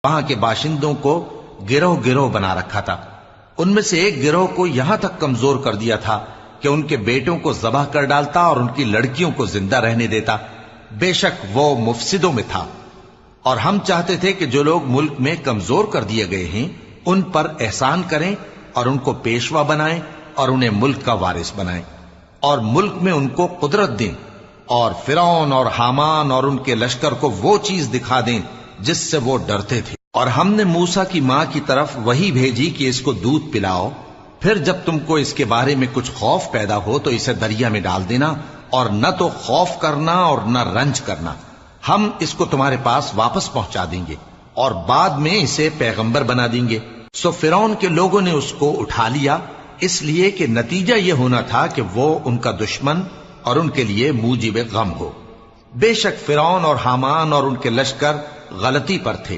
وہاں کے باشندوں کو گروہ گروہ بنا رکھا تھا۔ ان میں سے ایک گروہ کو یہاں تک کمزور کر دیا تھا کہ ان کے بیٹوں کو ذبح کر ڈالتا اور ان کی لڑکیوں کو زندہ رہنے دیتا۔ بے شک وہ مفسدوں میں تھا۔ اور ہم چاہتے تھے کہ جو لوگ ملک میں کمزور کر دیے گئے ہیں ان پر احسان کریں اور ان کو پیشوا بنائیں اور انہیں ملک کا وارث بنائیں، اور ملک میں ان کو قدرت دیں، اور فرعون اور حامان اور ان کے لشکر کو وہ چیز دکھا دیں جس سے وہ ڈرتے تھے۔ اور ہم نے موسیٰ کی ماں کی طرف وحی بھیجی کہ اس کو دودھ پلاؤ، پھر جب تم کو اس کے بارے میں کچھ خوف پیدا ہو تو اسے دریا میں ڈال دینا، اور نہ تو خوف کرنا اور نہ رنج کرنا، ہم اس کو تمہارے پاس واپس پہنچا دیں گے اور بعد میں اسے پیغمبر بنا دیں گے۔ سو فرعون کے لوگوں نے اس کو اٹھا لیا، اس لیے کہ نتیجہ یہ ہونا تھا کہ وہ ان کا دشمن اور ان کے لیے موجب غم ہو۔ بے شک فرعون اور حامان اور ان کے لشکر غلطی پر تھے،